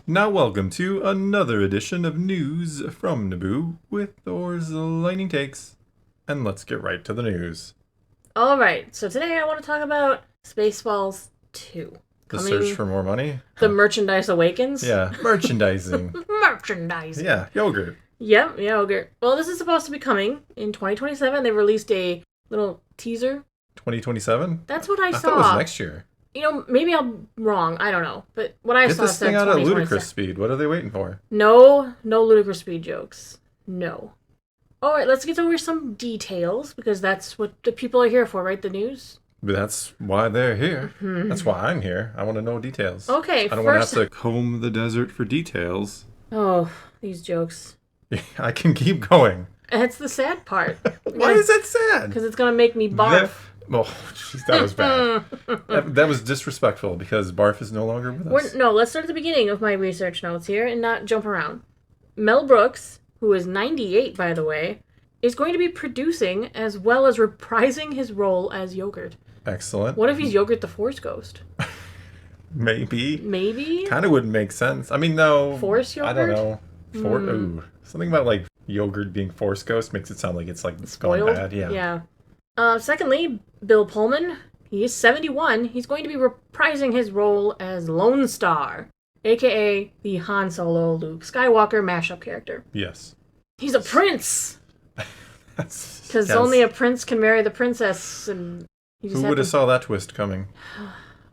Now welcome to another edition of News from Naboo with Thor's Lightning Takes. And let's get right to the news. Alright, so today I want to talk about Spaceballs 2. The search for more money? The Merchandise Awakens? Yeah, merchandising. Merchandising. Yeah, yogurt. Yep, yogurt. Well, this is supposed to be coming in 2027. They released a little teaser. 2027? That's what I saw. I thought it was next year. You know, maybe I'm wrong. I don't know. But what I Get saw this said thing out at 2027. ludicrous speed. What are they waiting for? No ludicrous speed jokes. No. Alright, let's get over some details, because that's what the people are here for, right? The news? But that's why they're here. That's why I'm here. I want to know details. Okay, I don't want to have to comb the desert for details. Oh, these jokes. I can keep going. That's the sad part. Why is that sad? Because it's going to make me barf. Jeez, that was bad. that was disrespectful because Barf is no longer with us. Let's start at the beginning of my research notes here and not jump around. Mel Brooks, who is 98, by the way, is going to be producing as well as reprising his role as Yogurt. Excellent. What if he's Yogurt the Force Ghost? Maybe. Maybe? Kind of wouldn't make sense. I mean, no. Force Yogurt? I don't know. Ooh. Something about, like, Yogurt being Force Ghost makes it sound like it's, like, Spoiled? going bad. Yeah. Secondly, Bill Pullman, he is 71. He's going to be reprising his role as Lone Star, a.k.a. the Han Solo Luke Skywalker mashup character. Yes. He's a prince! Because yes. only a prince can marry the princess, and who would have saw that twist coming?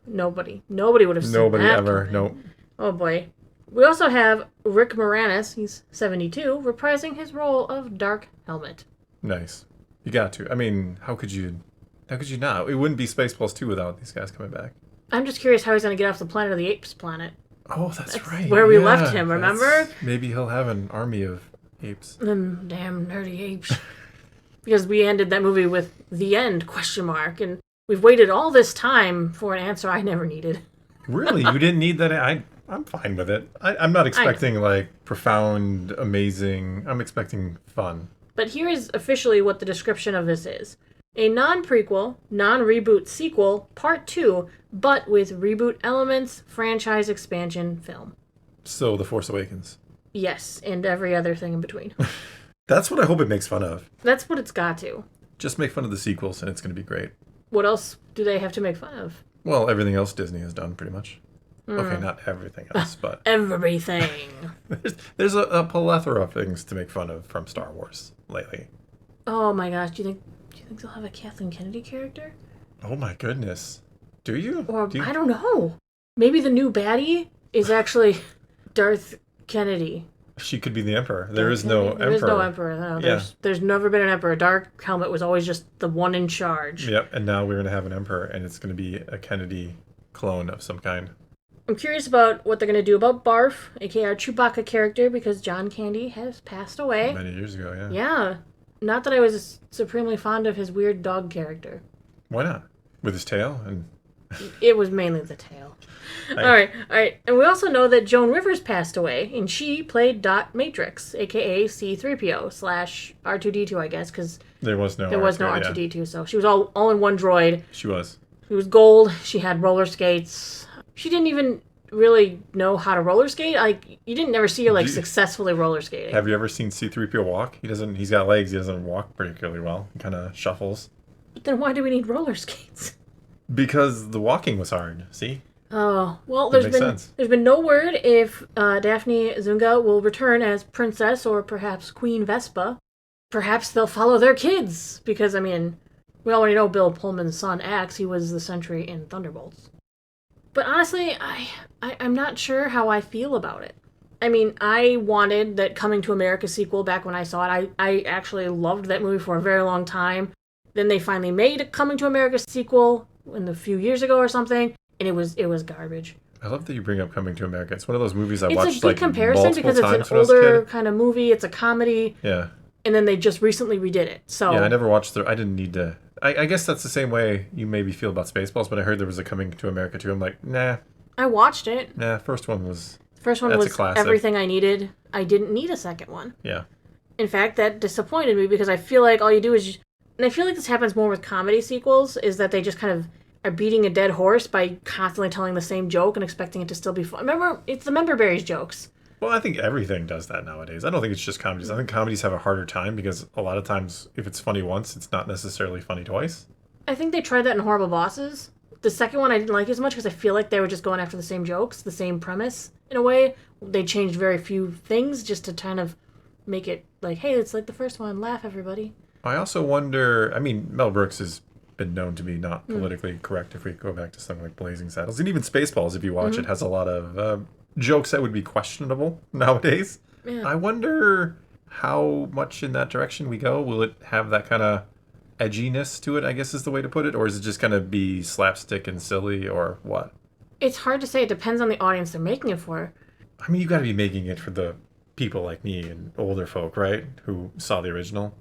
Nobody would have seen that. Nobody ever. Nope. Oh boy. We also have Rick Moranis, he's 72, reprising his role of Dark Helmet. Nice. You got to. I mean, how could you not? It wouldn't be Spaceballs 2 without these guys coming back. I'm just curious how he's going to get off the Planet of the Apes planet. Oh, that's right. Where we left him, remember? Maybe he'll have an army of apes. Them damn nerdy apes. Because we ended that movie with the end, ? And we've waited all this time for an answer I never needed. Really? You didn't need that? I'm fine with it. I'm not expecting, like, profound, amazing. I'm expecting fun. But here is officially what the description of this is. A non-prequel, non-reboot sequel, part 2, but with reboot elements, franchise expansion film. So, The Force Awakens. Yes, and every other thing in between. That's what I hope it makes fun of. That's what it's got to. Just make fun of the sequels and it's going to be great. What else do they have to make fun of? Well, everything else Disney has done, pretty much. Okay, not everything else, but... Everything. there's a plethora of things to make fun of from Star Wars lately. Oh my gosh, do you think they'll have a Kathleen Kennedy character? Oh my goodness. Do you? Or, I don't know. Maybe the new baddie is actually Darth Kennedy. She could be the Emperor. There is no Emperor. There is no Emperor. No, there's never been an Emperor. Dark Helmet was always just the one in charge. Yep, and now we're going to have an Emperor, and it's going to be a Kennedy clone of some kind. I'm curious about what they're going to do about Barf, aka our Chewbacca character, because John Candy has passed away. Many years ago, yeah. Yeah. Not that I was supremely fond of his weird dog character. Why not? With his tail? And it was mainly the tail. All right. And we also know that Joan Rivers passed away, and she played Dot Matrix, aka C-3PO / R2-D2, I guess, because there was no R2-D2, so she was all in one droid. She was. She was gold. She had roller skates. She didn't even really know how to roller skate. Like, you didn't ever see her successfully roller skating. Have you ever seen C-3PO walk? He's got legs. He doesn't walk particularly well. He kind of shuffles. But then why do we need roller skates? Because the walking was hard. See? Oh, well, there's been no word if Daphne Zunga will return as Princess or perhaps Queen Vespa. Perhaps they'll follow their kids. Because, I mean, we already know Bill Pullman's son Axe. He was the Sentry in Thunderbolts. But honestly, I'm not sure how I feel about it. I mean, I wanted that Coming to America sequel back when I saw it. I actually loved that movie for a very long time. Then they finally made a Coming to America sequel a few years ago or something, and it was garbage. I love that you bring up Coming to America. It's one of those movies I watched It's a good comparison because it's an older kind of movie. It's a comedy. Yeah. And then they just recently redid it. So yeah, I never watched I didn't need to. I guess that's the same way you maybe feel about Spaceballs, but I heard there was a Coming to America too. I'm like, nah. I watched it. Nah, first one was everything I needed. I didn't need a second one. Yeah. In fact, that disappointed me because I feel like all you do is... and I feel like this happens more with comedy sequels, is that they just kind of are beating a dead horse by constantly telling the same joke and expecting it to still be fun. Remember, it's the member berries jokes. Well, I think everything does that nowadays. I don't think it's just comedies. I think comedies have a harder time because a lot of times, if it's funny once, it's not necessarily funny twice. I think they tried that in Horrible Bosses. The second one I didn't like as much because I feel like they were just going after the same jokes, the same premise, in a way. They changed very few things just to kind of make it like, hey, it's like the first one, laugh, everybody. I also wonder, I mean, Mel Brooks has been known to be not politically correct if we go back to something like Blazing Saddles. And even Spaceballs, if you watch it, has a lot of jokes that would be questionable nowadays. Yeah. I wonder how much in that direction we go. Will it have that kind of edginess to it, I guess is the way to put it? Or is it just going to be slapstick and silly or what? It's hard to say. It depends on the audience they're making it for. I mean, you got to be making it for the people like me and older folk, right? Who saw the original.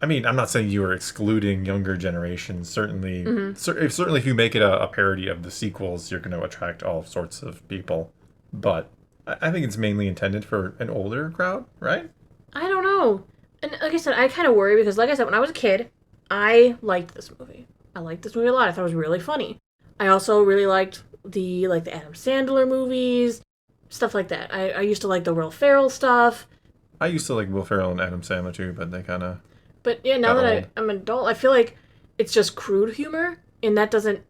I mean, I'm not saying you are excluding younger generations. Certainly, certainly if you make it a parody of the sequels, you're going to attract all sorts of people. But I think it's mainly intended for an older crowd, right? I don't know. And like I said, I kind of worry because, like I said, when I was a kid, I liked this movie. I liked this movie a lot. I thought it was really funny. I also really liked the Adam Sandler movies, stuff like that. I used to like the Will Ferrell stuff. I used to like Will Ferrell and Adam Sandler too, but they kind of... But yeah, now that I'm an adult, I feel like it's just crude humor, and that doesn't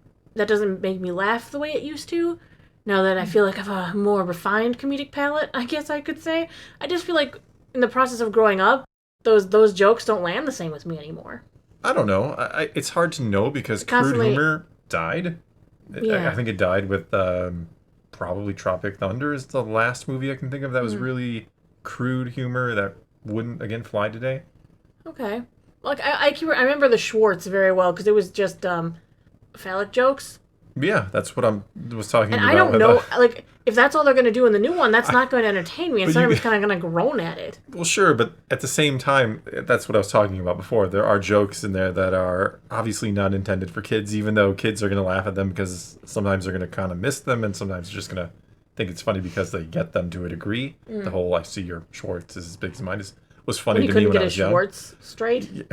make me laugh the way it used to. Now that I feel like I have a more refined comedic palate, I guess I could say. I just feel like in the process of growing up, those jokes don't land the same with me anymore. I don't know. It's hard to know because crude humor died. Yeah. I think it died with probably Tropic Thunder is the last movie I can think of that was really crude humor that wouldn't, again, fly today. Okay. Like, I remember the Schwartz very well because it was just phallic jokes. Yeah, that's what I was talking about. And I don't know, like, if that's all they're going to do in the new one, that's not going to entertain me. Instead, I'm just kind of going to groan at it. Well, sure, but at the same time, that's what I was talking about before. There are jokes in there that are obviously not intended for kids, even though kids are going to laugh at them because sometimes they're going to kind of miss them, and sometimes they're just going to think it's funny because they get them to a degree. The whole "I see your Schwartz is as big as mine" was funny to me when I was young. Couldn't get his Schwartz straight. Yeah.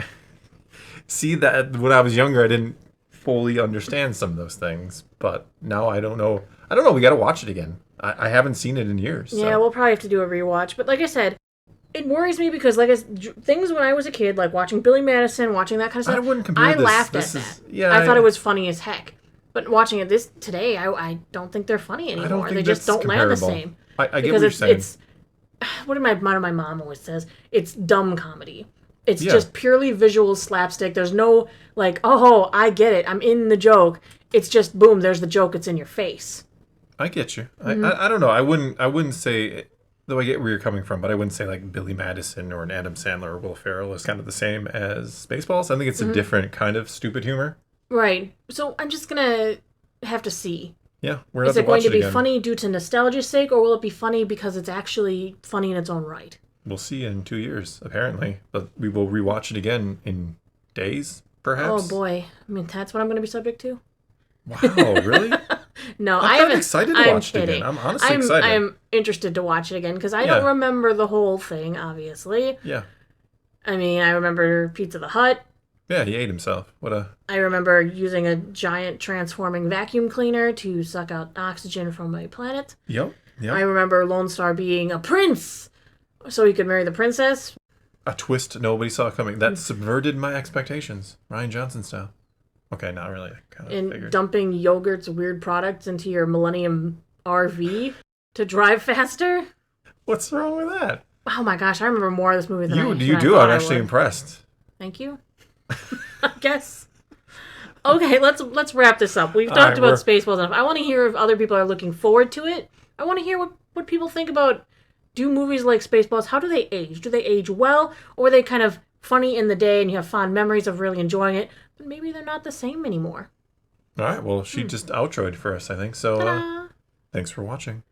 See, that when I was younger, I didn't fully understand some of those things, but now I don't know. We got to watch it again. I haven't seen it in years. Yeah, so. We'll probably have to do a rewatch. But like I said, it worries me because things when I was a kid, like watching Billy Madison, watching that kind of stuff, I wouldn't compare I this. laughed at that. Yeah, I thought it was funny as heck. But watching it today, I don't think they're funny anymore. They just don't land the same. I get what you're saying. It's what my mom always says. It's dumb comedy. It's just purely visual slapstick. There's no like, oh, I get it. I'm in the joke. It's just boom. There's the joke. It's in your face. I get you. I don't know. I wouldn't say, though I get where you're coming from, but I wouldn't say like Billy Madison or an Adam Sandler or Will Ferrell is kind of the same as Spaceballs. I think it's a different kind of stupid humor. Right. So I'm just gonna have to see. Yeah, we're gonna Is have it to watch going to be again. funny due to nostalgia's sake, or will it be funny because it's actually funny in its own right? We'll see in 2 years, apparently. But we will rewatch it again in days, perhaps. Oh boy. I mean, that's what I'm going to be subject to? Wow, really? No, I'm excited to watch it again. I'm honestly excited. I'm interested to watch it again because I don't remember the whole thing, obviously. Yeah. I mean, I remember Pizza the Hut. Yeah, he ate himself. I remember using a giant transforming vacuum cleaner to suck out oxygen from a planet. Yep. I remember Lone Star being a prince so he could marry the princess. A twist nobody saw coming. That subverted my expectations. Rian Johnson style. Okay, not really. And dumping yogurt's weird products into your Millennium RV to drive faster. What's wrong with that? Oh my gosh, I remember more of this movie than you do. I'm actually impressed. Thank you. I guess. Okay, let's wrap this up. We've talked about Spaceballs enough. I want to hear if other people are looking forward to it. I want to hear what people think about. Do movies like Spaceballs, how do they age? Do they age well, or are they kind of funny in the day and you have fond memories of really enjoying it, but maybe they're not the same anymore? All right, well, she just outroed for us, I think. So, thanks for watching.